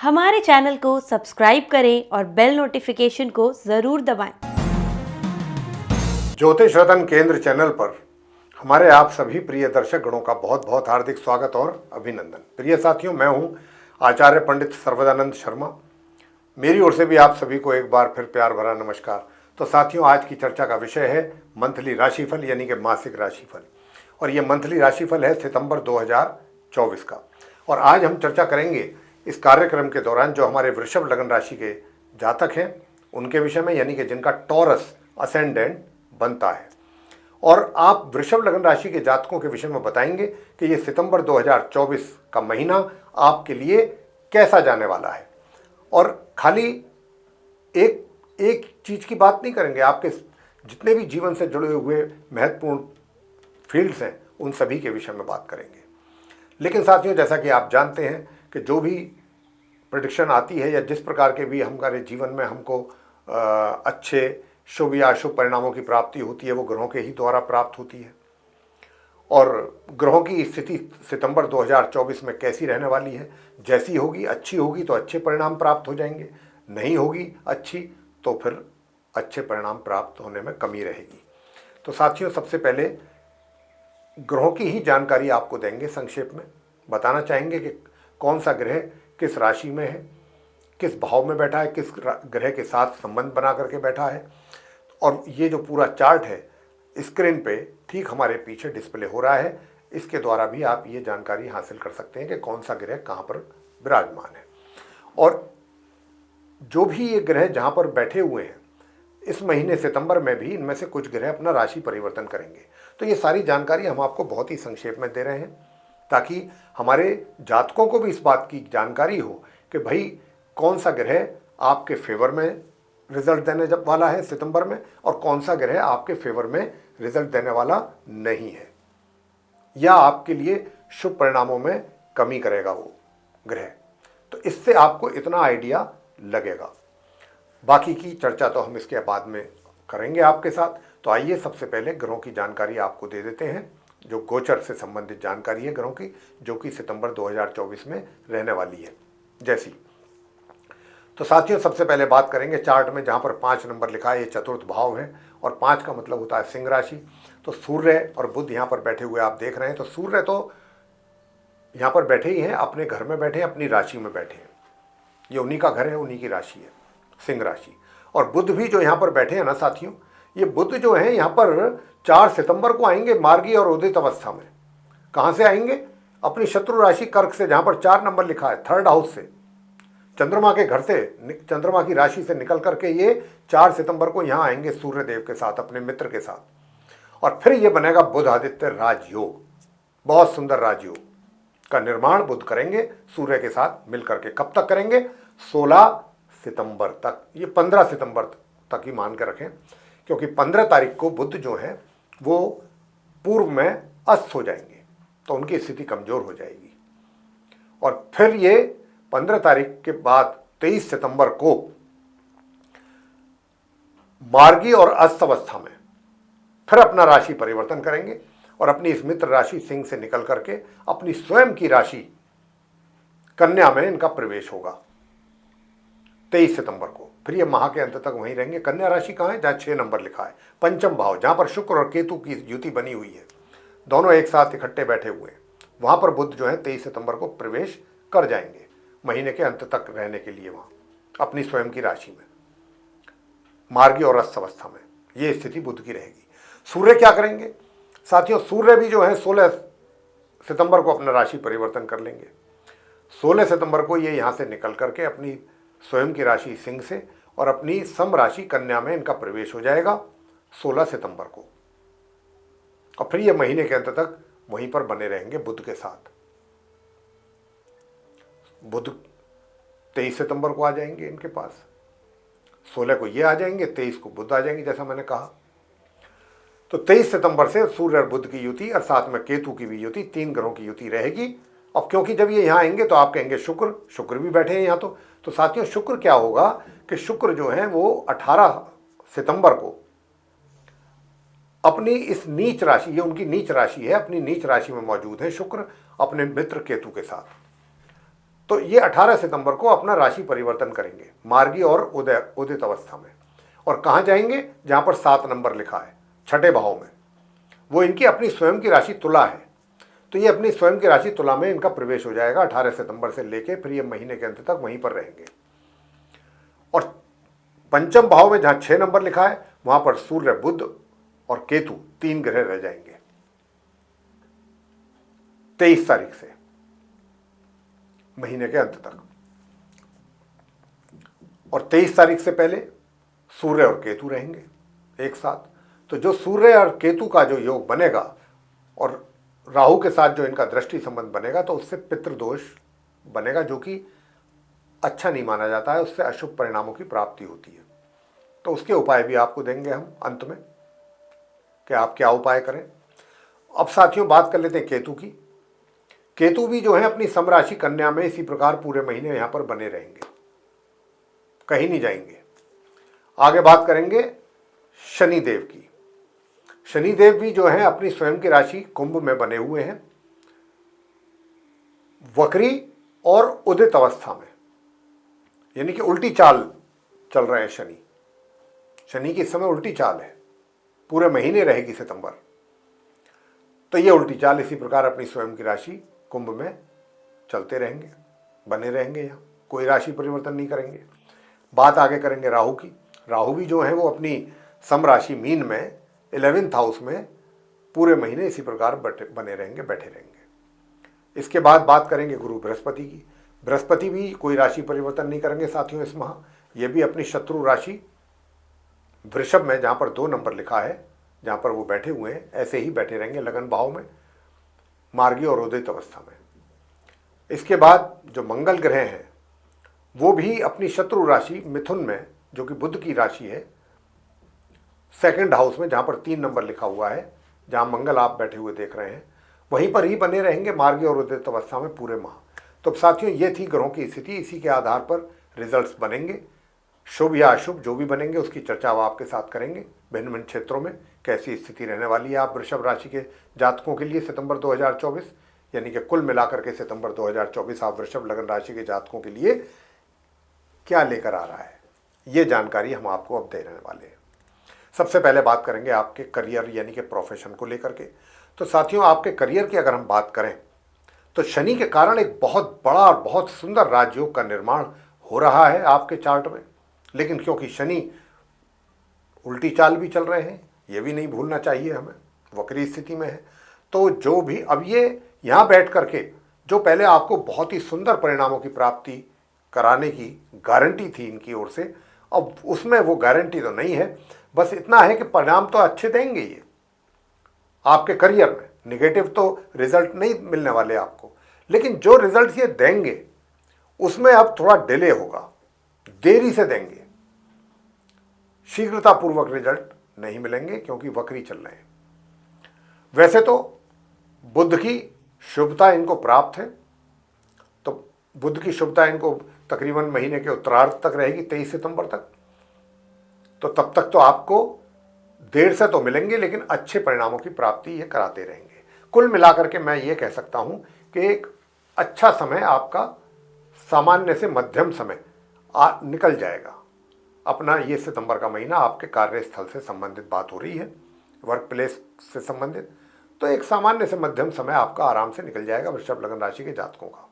हमारे चैनल को सब्सक्राइब करें और बेल नोटिफिकेशन को ज़रूर दबाएं। ज्योतिष रतन केंद्र चैनल पर हमारे आप सभी प्रिय दर्शक गणों का बहुत बहुत हार्दिक स्वागत और अभिनंदन। प्रिय साथियों, मैं हूं आचार्य पंडित सर्वदानंद शर्मा। मेरी ओर से भी आप सभी को एक बार फिर प्यार भरा नमस्कार। तो साथियों, आज की चर्चा का विषय है मंथली राशिफल यानी कि मासिक राशिफल, और ये मंथली राशिफल है सितंबर 2024 का। और आज हम चर्चा करेंगे इस कार्यक्रम के दौरान जो हमारे वृषभ लग्न राशि के जातक हैं उनके विषय में, यानी कि जिनका टॉरस असेंडेंट बनता है। और आप वृषभ लग्न राशि के जातकों के विषय में बताएंगे कि ये सितंबर 2024 का महीना आपके लिए कैसा जाने वाला है। और खाली एक एक चीज़ की बात नहीं करेंगे, आपके जितने भी जीवन से जुड़े हुए महत्वपूर्ण फील्ड्स हैं उन सभी के विषय में बात करेंगे। लेकिन साथियों, जैसा कि आप जानते हैं कि जो भी प्रेडिक्शन आती है या जिस प्रकार के भी हमारे जीवन में हमको अच्छे शुभ या अशुभ परिणामों की प्राप्ति होती है वो ग्रहों के ही द्वारा प्राप्त होती है। और ग्रहों की स्थिति सितंबर 2024 में कैसी रहने वाली है, जैसी होगी, अच्छी होगी तो अच्छे परिणाम प्राप्त हो जाएंगे, नहीं होगी अच्छी तो फिर अच्छे परिणाम प्राप्त होने में कमी रहेगी। तो साथियों, सबसे पहले ग्रहों की ही जानकारी आपको देंगे। संक्षेप में बताना चाहेंगे कि कौन सा ग्रह किस राशि में है, किस भाव में बैठा है, किस ग्रह के साथ संबंध बना करके बैठा है। और ये जो पूरा चार्ट है स्क्रीन पे ठीक हमारे पीछे डिस्प्ले हो रहा है, इसके द्वारा भी आप ये जानकारी हासिल कर सकते हैं कि कौन सा ग्रह कहाँ पर विराजमान है। और जो भी ये ग्रह जहाँ पर बैठे हुए हैं इस महीने सितंबर में भी इनमें से कुछ ग्रह अपना राशि परिवर्तन करेंगे। तो ये सारी जानकारी हम आपको बहुत ही संक्षेप में दे रहे हैं ताकि हमारे जातकों को भी इस बात की जानकारी हो कि भाई कौन सा ग्रह आपके फेवर में रिजल्ट देने वाला है सितंबर में और कौन सा ग्रह आपके फेवर में रिजल्ट देने वाला नहीं है या आपके लिए शुभ परिणामों में कमी करेगा वो ग्रह। तो इससे आपको इतना आइडिया लगेगा। बाकी की चर्चा तो हम इसके बाद में करेंगे आपके साथ। तो आइए सबसे पहले ग्रहों की जानकारी आपको दे देते हैं, जो गोचर से संबंधित जानकारी है ग्रहों की, जो कि सितंबर 2024 में रहने वाली है जैसी। तो साथियों, सबसे पहले बात करेंगे चार्ट में जहाँ पर 5 नंबर लिखा है, ये चतुर्थ भाव है और 5 का मतलब होता है सिंह राशि। तो सूर्य और बुध यहाँ पर बैठे हुए आप देख रहे हैं। तो सूर्य तो यहाँ पर बैठे ही हैं, अपने घर में बैठे हैं, अपनी राशि में बैठे हैं। ये उन्हीं का घर है, उन्हीं की राशि है, सिंह राशि। और बुध भी जो यहाँ पर बैठे हैं ना साथियों, ये बुध जो है यहाँ पर 4 सितंबर को आएंगे मार्गी और उदित अवस्था में। कहाँ से आएंगे? अपनी शत्रु राशि कर्क से, जहाँ पर 4 नंबर लिखा है, थर्ड हाउस से, चंद्रमा के घर से, चंद्रमा की राशि से निकल करके ये 4 सितंबर को यहाँ आएंगे सूर्य देव के साथ, अपने मित्र के साथ। और फिर ये बनेगा बुध आदित्य राजयोग। बहुत सुंदर राजयोग का निर्माण बुध करेंगे सूर्य के साथ मिलकर के। कब तक करेंगे? 16 सितंबर तक। ये 15 सितंबर तक ही मान के रखें, क्योंकि 15 तारीख को बुध जो है वो पूर्व में अस्त हो जाएंगे, तो उनकी स्थिति कमजोर हो जाएगी। और फिर ये 15 तारीख के बाद 23 सितंबर को मार्गी और अस्त अवस्था में फिर अपना राशि परिवर्तन करेंगे और अपनी इस मित्र राशि सिंह से निकल करके अपनी स्वयं की राशि कन्या में इनका प्रवेश होगा 23 सितंबर को। फिर ये माह के अंत तक वहीं रहेंगे। कन्या राशि कहाँ है? जहाँ 6 नंबर लिखा है, पंचम भाव, जहाँ पर शुक्र और केतु की युति बनी हुई है, दोनों एक साथ इकट्ठे बैठे हुए हैं। वहाँ पर बुध जो है 23 सितंबर को प्रवेश कर जाएंगे महीने के अंत तक रहने के लिए वहाँ अपनी स्वयं की राशि में मार्गी और अस्त अवस्था में। ये स्थिति बुध की रहेगी। सूर्य क्या करेंगे साथियों? सूर्य भी जो है 16 सितंबर को अपना राशि परिवर्तन कर लेंगे। 16 सितंबर को ये यहाँ से निकल करके अपनी स्वयं की राशि सिंह से और अपनी सम राशि कन्या में इनका प्रवेश हो जाएगा 16 सितंबर को। और फिर ये महीने के अंत तक वहीं पर बने रहेंगे बुध के साथ। बुध 23 सितंबर को आ जाएंगे इनके पास, 16 को ये आ जाएंगे, 23 को बुध आ जाएंगे, जैसा मैंने कहा। तो 23 सितंबर से सूर्य और बुध की युति और साथ में केतु की भी युति, 3 ग्रहों की युति रहेगी। अब क्योंकि जब ये यहाँ आएंगे तो आप कहेंगे शुक्र भी बैठे हैं यहाँ। तो साथियों, शुक्र क्या होगा कि शुक्र जो है वो 18 सितंबर को अपनी इस नीच राशि, ये उनकी नीच राशि है, अपनी नीच राशि में मौजूद है शुक्र अपने मित्र केतु के साथ। तो ये 18 सितंबर को अपना राशि परिवर्तन करेंगे मार्गी और उदित अवस्था में। और कहाँ जाएंगे? जहाँ पर 7 नंबर लिखा है, छठे भाव में। वो इनकी अपनी स्वयं की राशि तुला है, तो ये अपनी स्वयं की राशि तुला में इनका प्रवेश हो जाएगा 18 सितंबर से लेके, फिर ये महीने के अंत तक वहीं पर रहेंगे। और पंचम भाव में जहाँ 6 नंबर लिखा है वहाँ पर सूर्य, बुध और केतु 3 ग्रह रह जाएंगे 23 तारीख से महीने के अंत तक। और 23 तारीख से पहले सूर्य और केतु रहेंगे एक साथ। तो जो सूर्य और केतु का जो योग बनेगा और राहु के साथ जो इनका दृष्टि संबंध बनेगा, तो उससे पितृदोष बनेगा, जो कि अच्छा नहीं माना जाता है, उससे अशुभ परिणामों की प्राप्ति होती है। तो उसके उपाय भी आपको देंगे हम अंत में कि आप क्या उपाय करें। अब साथियों बात कर लेते हैं केतु की। केतु भी जो है अपनी समराशि कन्या में इसी प्रकार पूरे महीने यहां पर बने रहेंगे, कहीं नहीं जाएंगे। आगे बात करेंगे शनिदेव की। शनिदेव भी जो है अपनी स्वयं की राशि कुंभ में बने हुए हैं, वक्री और उदित अवस्था में, यानी कि उल्टी चाल चल रहे हैं शनि की इस समय उल्टी चाल है, पूरे महीने रहेगी सितंबर। तो ये उल्टी चाल इसी प्रकार अपनी स्वयं की राशि कुंभ में चलते रहेंगे, बने रहेंगे, यहाँ कोई राशि परिवर्तन नहीं करेंगे। बात आगे करेंगे राहु की। राहु भी जो है वो अपनी समराशि मीन में 11th हाउस में पूरे महीने इसी प्रकार बने रहेंगे, बैठे रहेंगे। इसके बाद बात करेंगे गुरु बृहस्पति की। बृहस्पति भी कोई राशि परिवर्तन नहीं करेंगे साथियों इस माह। ये भी अपनी शत्रु राशि वृषभ में, जहाँ पर 2 नंबर लिखा है, जहाँ पर वो बैठे हुए हैं, ऐसे ही बैठे रहेंगे लगन भाव में, मार्गी और उदित अवस्था में। इसके बाद जो मंगल ग्रह हैं वो भी अपनी शत्रु राशि मिथुन में, जो कि बुध की राशि है, 2nd हाउस में, जहाँ पर 3 नंबर लिखा हुआ है, जहाँ मंगल आप बैठे हुए देख रहे हैं, वहीं पर ही बने रहेंगे मार्गी और उदित अवस्था में पूरे माह। तो साथियों ये थी ग्रहों की स्थिति। इसी के आधार पर रिजल्ट्स बनेंगे, शुभ या अशुभ जो भी बनेंगे उसकी चर्चा वो आपके साथ करेंगे। भिन्न भिन्न क्षेत्रों में कैसी स्थिति रहने वाली है आप वृषभ राशि के जातकों के लिए सितंबर 2024, यानी कि कुल मिलाकर के सितंबर 2024 आप वृषभ लगन राशि के जातकों के लिए क्या लेकर आ रहा है, ये जानकारी हम आपको अब दे रहने वाले हैं। सबसे पहले बात करेंगे आपके करियर यानी कि प्रोफेशन को लेकर के। तो साथियों आपके करियर की अगर हम बात करें तो शनि के कारण एक बहुत बड़ा और बहुत सुंदर राजयोग का निर्माण हो रहा है आपके चार्ट में। लेकिन क्योंकि शनि उल्टी चाल भी चल रहे हैं, ये भी नहीं भूलना चाहिए हमें, वक्री स्थिति में है, तो जो भी अब ये यहाँ बैठ करके जो पहले आपको बहुत ही सुंदर परिणामों की प्राप्ति कराने की गारंटी थी इनकी ओर से, अब उसमें वो गारंटी तो नहीं है। बस इतना है कि परिणाम तो अच्छे देंगे ये आपके करियर में, निगेटिव तो रिजल्ट नहीं मिलने वाले आपको, लेकिन जो रिजल्ट ये देंगे उसमें अब थोड़ा डिले होगा, देरी से देंगे, शीघ्रतापूर्वक रिजल्ट नहीं मिलेंगे क्योंकि वक्री चल रहे हैं। वैसे तो बुध की शुभता इनको प्राप्त है, तो बुध की शुभता इनको तकरीबन महीने के उत्तरार्ध तक रहेगी 23 सितंबर तक। तो तब तक तो आपको देर से तो मिलेंगे लेकिन अच्छे परिणामों की प्राप्ति ये कराते रहेंगे। कुल मिलाकर के मैं ये कह सकता हूँ कि एक अच्छा समय आपका सामान्य से मध्यम समय निकल जाएगा। अपना ये सितंबर का महीना आपके कार्यस्थल से संबंधित बात हो रही है, वर्क प्लेस से संबंधित, तो एक सामान्य से मध्यम समय आपका आराम से निकल जाएगा वृषभ लगन राशि के जातकों का।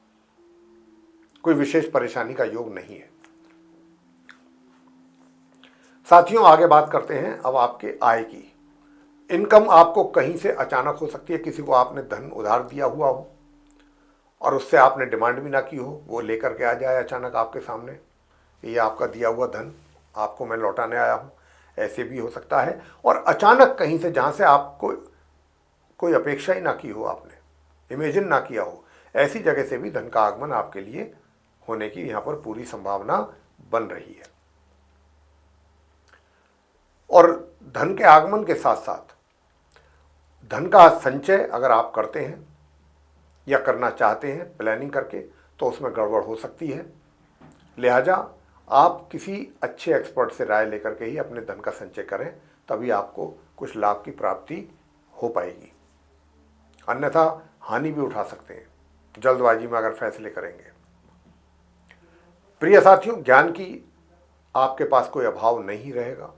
कोई विशेष परेशानी का योग नहीं है। साथियों आगे बात करते हैं अब आपके आय की। इनकम आपको कहीं से अचानक हो सकती है, किसी को आपने धन उधार दिया हुआ हो और उससे आपने डिमांड भी ना की हो, वो लेकर के आ जाए अचानक आपके सामने, ये आपका दिया हुआ धन आपको मैं लौटाने आया हूँ, ऐसे भी हो सकता है। और अचानक कहीं से जहाँ से आपको कोई अपेक्षा ही ना की हो, आपने इमेजिन ना किया हो, ऐसी जगह से भी धन का आगमन आपके लिए होने की यहाँ पर पूरी संभावना बन रही है। और धन के आगमन के साथ साथ धन का संचय अगर आप करते हैं या करना चाहते हैं प्लानिंग करके, तो उसमें गड़बड़ हो सकती है। लिहाजा आप किसी अच्छे एक्सपर्ट से राय लेकर के ही अपने धन का संचय करें, तभी आपको कुछ लाभ की प्राप्ति हो पाएगी, अन्यथा हानि भी उठा सकते हैं जल्दबाजी में अगर फैसले करेंगे। प्रिय साथियों, ज्ञान की आपके पास कोई अभाव नहीं रहेगा।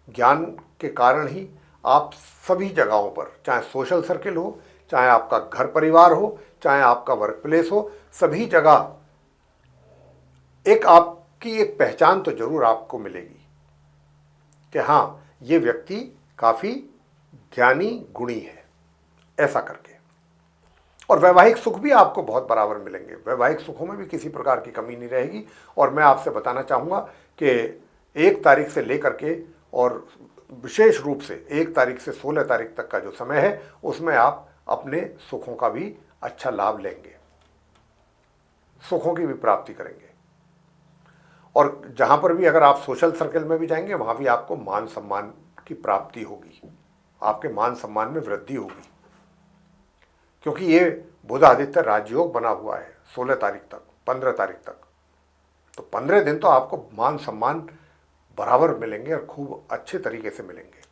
ज्ञान के कारण ही आप सभी जगहों पर, चाहे सोशल सर्किल हो, चाहे आपका घर परिवार हो, चाहे आपका वर्क प्लेस हो, सभी जगह एक आपकी एक पहचान तो जरूर आपको मिलेगी कि हाँ, ये व्यक्ति काफ़ी ज्ञानी गुणी है, ऐसा करके। और वैवाहिक सुख भी आपको बहुत बराबर मिलेंगे। वैवाहिक सुखों में भी किसी प्रकार की कमी नहीं रहेगी। और मैं आपसे बताना चाहूँगा कि 1 तारीख से लेकर के और विशेष रूप से 1 तारीख से 16 तारीख तक का जो समय है, उसमें आप अपने सुखों का भी अच्छा लाभ लेंगे, सुखों की भी प्राप्ति करेंगे। और जहाँ पर भी अगर आप सोशल सर्कल में भी जाएंगे, वहाँ भी आपको मान सम्मान की प्राप्ति होगी, आपके मान सम्मान में वृद्धि होगी, क्योंकि ये बुध आदित्य राजयोग बना हुआ है 16 तारीख तक, 15 तारीख तक। तो 15 दिन तो आपको मान सम्मान बराबर मिलेंगे और खूब अच्छे तरीके से मिलेंगे।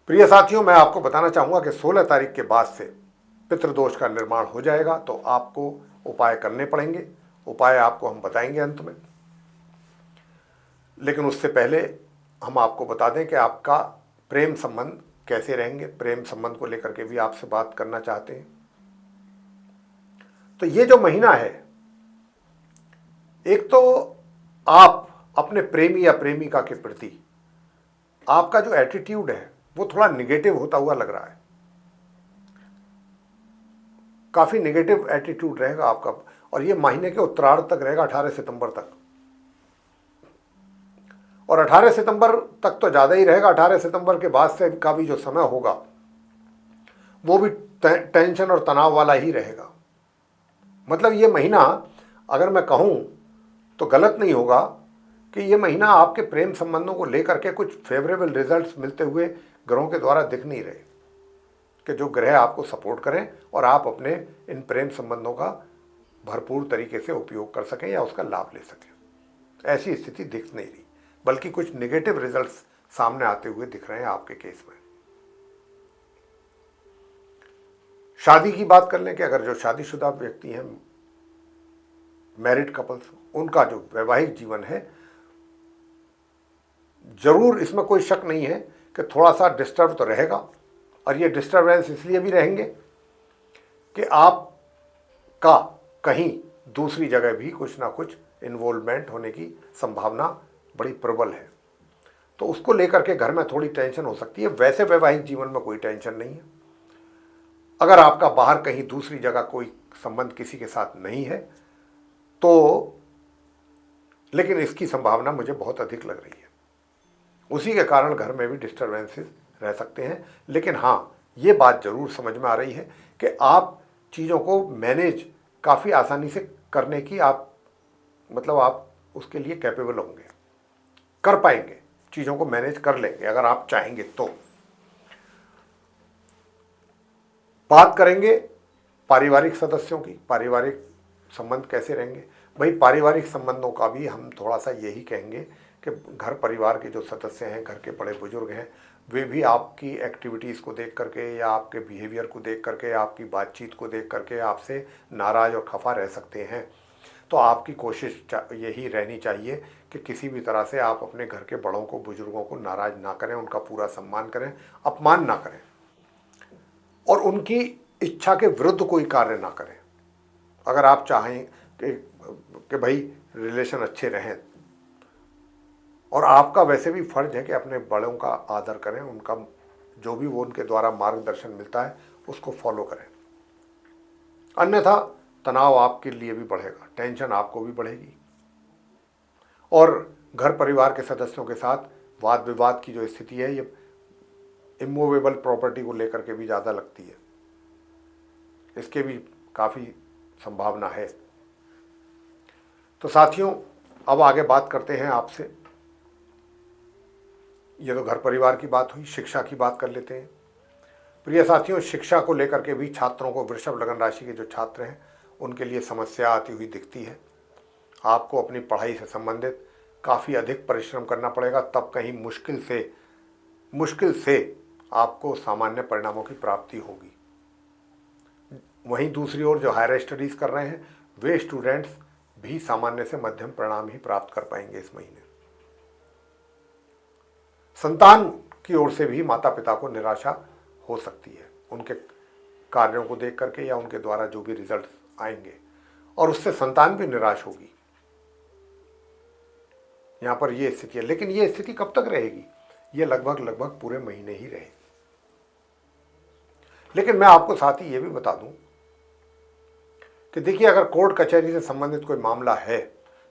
प्रिय साथियों, मैं आपको बताना चाहूँगा कि 16 तारीख के बाद से पितृदोष का निर्माण हो जाएगा, तो आपको उपाय करने पड़ेंगे। उपाय आपको हम बताएंगे अंत में, लेकिन उससे पहले हम आपको बता दें कि आपका प्रेम संबंध कैसे रहेंगे। प्रेम संबंध को लेकर के भी आपसे बात करना चाहते हैं। तो ये जो महीना है, एक तो आप अपने प्रेमी या प्रेमिका के प्रति आपका जो एटीट्यूड है वो थोड़ा निगेटिव होता हुआ लग रहा है। काफी निगेटिव एटीट्यूड रहेगा आपका, और ये महीने के उत्तरार्ध तक रहेगा, 18 सितंबर तक। और 18 सितंबर तक तो ज़्यादा ही रहेगा। 18 सितंबर के बाद से का भी जो समय होगा वो भी टेंशन और तनाव वाला ही रहेगा। मतलब ये महीना, अगर मैं कहूँ तो गलत नहीं होगा कि ये महीना आपके प्रेम संबंधों को लेकर के कुछ फेवरेबल रिजल्ट्स मिलते हुए ग्रहों के द्वारा दिख नहीं रहे, कि जो ग्रह आपको सपोर्ट करें और आप अपने इन प्रेम संबंधों का भरपूर तरीके से उपयोग कर सकें या उसका लाभ ले सकें। ऐसी स्थिति दिख नहीं रही, बल्कि कुछ नेगेटिव रिजल्ट्स सामने आते हुए दिख रहे हैं आपके केस में। शादी की बात कर लें कि अगर जो शादीशुदा व्यक्ति हैं, मैरिड कपल्स, उनका जो वैवाहिक जीवन है, जरूर इसमें कोई शक नहीं है कि थोड़ा सा डिस्टर्ब तो रहेगा। और ये डिस्टर्बेंस इसलिए भी रहेंगे कि आपका कहीं दूसरी जगह भी कुछ ना कुछ इन्वॉल्वमेंट होने की संभावना बड़ी प्रबल है, तो उसको लेकर के घर में थोड़ी टेंशन हो सकती है। वैसे वैवाहिक जीवन में कोई टेंशन नहीं है। अगर आपका बाहर कहीं दूसरी जगह कोई संबंध किसी के साथ नहीं है तो, लेकिन इसकी संभावना मुझे बहुत अधिक लग रही है। उसी के कारण घर में भी डिस्टर्बेंसेस रह सकते हैं। लेकिन हाँ, ये बात जरूर समझ में आ रही है कि आप चीज़ों को मैनेज काफ़ी आसानी से करने की आप उसके लिए कैपेबल होंगे, कर पाएंगे, चीज़ों को मैनेज कर लेंगे अगर आप चाहेंगे तो। बात करेंगे पारिवारिक सदस्यों की, पारिवारिक संबंध कैसे रहेंगे। भाई, पारिवारिक संबंधों का भी हम थोड़ा सा यही कहेंगे कि घर परिवार के जो सदस्य हैं, घर के बड़े बुजुर्ग हैं, वे भी आपकी एक्टिविटीज़ को देख करके या आपके बिहेवियर को देख करके, आपकी बातचीत को देख करके आपसे नाराज़ और खफा रह सकते हैं। तो आपकी कोशिश यही रहनी चाहिए कि किसी भी तरह से आप अपने घर के बड़ों को, बुजुर्गों को नाराज़ ना करें, उनका पूरा सम्मान करें, अपमान ना करें और उनकी इच्छा के विरुद्ध कोई कार्य ना करें। अगर आप चाहें कि भाई रिलेशन अच्छे रहें, और आपका वैसे भी फर्ज है कि अपने बड़ों का आदर करें, उनका जो भी वो उनके द्वारा मार्गदर्शन मिलता है उसको फॉलो करें। अन्यथा तनाव आपके लिए भी बढ़ेगा, टेंशन आपको भी बढ़ेगी, और घर परिवार के सदस्यों के साथ वाद विवाद की जो स्थिति है, ये इमूवेबल प्रॉपर्टी को लेकर के भी ज़्यादा लगती है, इसके भी काफ़ी संभावना है। तो साथियों, अब आगे बात करते हैं आपसे। ये तो घर परिवार की बात हुई, शिक्षा की बात कर लेते हैं। प्रिय साथियों, शिक्षा को लेकर के भी छात्रों को, वृषभ लगन राशि के जो छात्र हैं, उनके लिए समस्या आती हुई दिखती है। आपको अपनी पढ़ाई से संबंधित काफ़ी अधिक परिश्रम करना पड़ेगा, तब कहीं मुश्किल से आपको सामान्य परिणामों की प्राप्ति होगी। वहीं दूसरी ओर जो हायर स्टडीज़ कर रहे हैं, वे स्टूडेंट्स भी सामान्य से मध्यम परिणाम ही प्राप्त कर पाएंगे इस महीने। संतान की ओर से भी माता पिता को निराशा हो सकती है उनके कार्यों को देख करके या उनके द्वारा जो भी रिजल्ट आएंगे, और उससे संतान भी निराश होगी। यहां पर यह स्थिति है, लेकिन यह स्थिति कब तक रहेगी? यह लगभग पूरे महीने ही रहेगी। लेकिन मैं आपको साथ ही यह भी बता दूं कि देखिए, अगर कोर्ट कचहरी से संबंधित कोई मामला है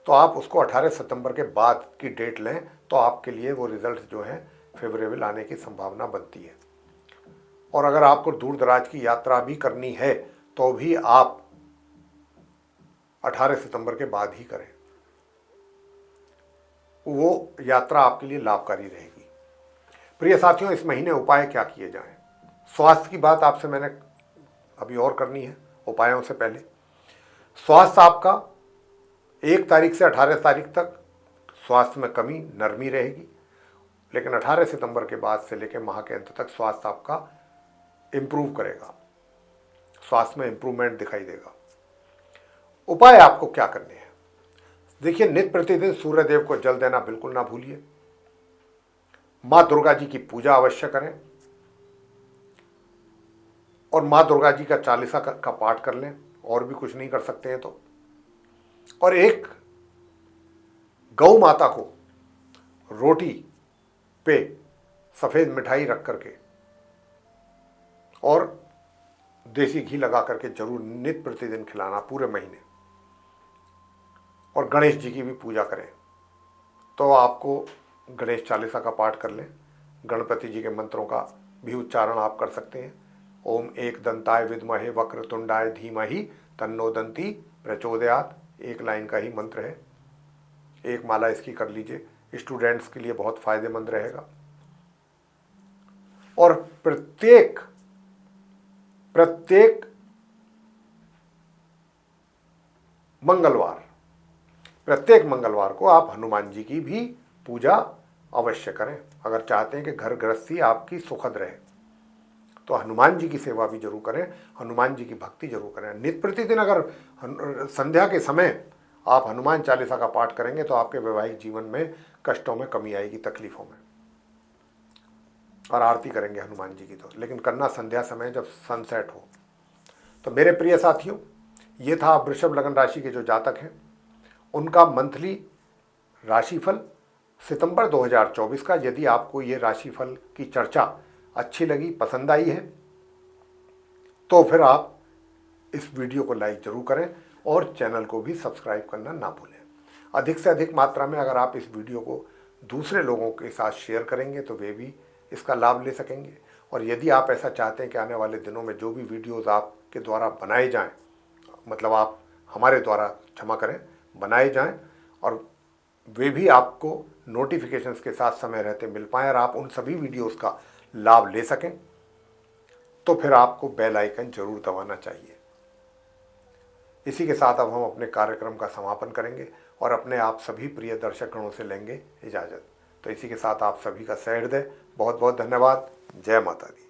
तो आप उसको 18 सितंबर के बाद की डेट लें, तो आपके लिए वो रिजल्ट जो है फेवरेबल आने की संभावना बनती है। और अगर आपको दूर दराज की यात्रा भी करनी है तो भी आप 18 सितंबर के बाद ही करें, वो यात्रा आपके लिए लाभकारी रहेगी। प्रिय साथियों, इस महीने उपाय क्या किए जाएं? स्वास्थ्य की बात आपसे मैंने अभी और करनी है। उपायों से पहले स्वास्थ्य आपका 1 तारीख से 18 तारीख तक स्वास्थ्य में कमी नरमी रहेगी, लेकिन 18 सितंबर के बाद से लेकर माह के अंत तक स्वास्थ्य आपका इम्प्रूव करेगा, स्वास्थ्य में इम्प्रूवमेंट दिखाई देगा। उपाय आपको क्या करने हैं? देखिए, नित्य प्रतिदिन सूर्य देव को जल देना बिल्कुल ना भूलिए। माँ दुर्गा जी की पूजा अवश्य करें और माँ दुर्गा जी का चालीसा का पाठ कर लें, और भी कुछ नहीं कर सकते हैं तो। और एक गौ माता को रोटी पे सफ़ेद मिठाई रख करके और देसी घी लगा करके जरूर नित्य प्रतिदिन खिलाना पूरे महीने। और गणेश जी की भी पूजा करें, तो आपको गणेश चालीसा का पाठ कर लें। गणपति जी के मंत्रों का भी उच्चारण आप कर सकते हैं। ओम एक दंताय विद्महे वक्रतुंडाय धीमहि तन्नो दंती प्रचोदयात, एक लाइन का ही मंत्र है, एक माला इसकी कर लीजिए। स्टूडेंट्स के लिए बहुत फायदेमंद रहेगा। और प्रत्येक मंगलवार को आप हनुमान जी की भी पूजा अवश्य करें। अगर चाहते हैं कि घर गृहस्थी आपकी सुखद रहे तो हनुमान जी की सेवा भी जरूर करें, हनुमान जी की भक्ति जरूर करें। नित्य प्रतिदिन अगर संध्या के समय आप हनुमान चालीसा का पाठ करेंगे तो आपके वैवाहिक जीवन में कष्टों में कमी आएगी, तकलीफों में। और आरती करेंगे हनुमान जी की तो, लेकिन करना संध्या समय जब सनसेट हो। तो मेरे प्रिय साथियों, ये था वृषभ लग्न राशि के जो जातक हैं उनका मंथली राशिफल सितंबर 2024 का। यदि आपको ये राशिफल की चर्चा अच्छी लगी, पसंद आई है, तो फिर आप इस वीडियो को लाइक जरूर करें और चैनल को भी सब्सक्राइब करना ना भूलें। अधिक से अधिक मात्रा में अगर आप इस वीडियो को दूसरे लोगों के साथ शेयर करेंगे तो वे भी इसका लाभ ले सकेंगे। और यदि आप ऐसा चाहते हैं कि आने वाले दिनों में जो भी वीडियोज़ आपके द्वारा बनाए जाएँ, मतलब आप हमारे द्वारा, क्षमा करें, बनाए जाएँ और वे भी आपको नोटिफिकेशंस के साथ समय रहते मिल पाएँ और आप उन सभी वीडियोज़ का लाभ ले सकें, तो फिर आपको बेल आइकन जरूर दबाना चाहिए। इसी के साथ अब हम अपने कार्यक्रम का समापन करेंगे और अपने आप सभी प्रिय दर्शक गणों से लेंगे इजाज़त। तो इसी के साथ आप सभी का सहृदय बहुत बहुत धन्यवाद। जय माता दी।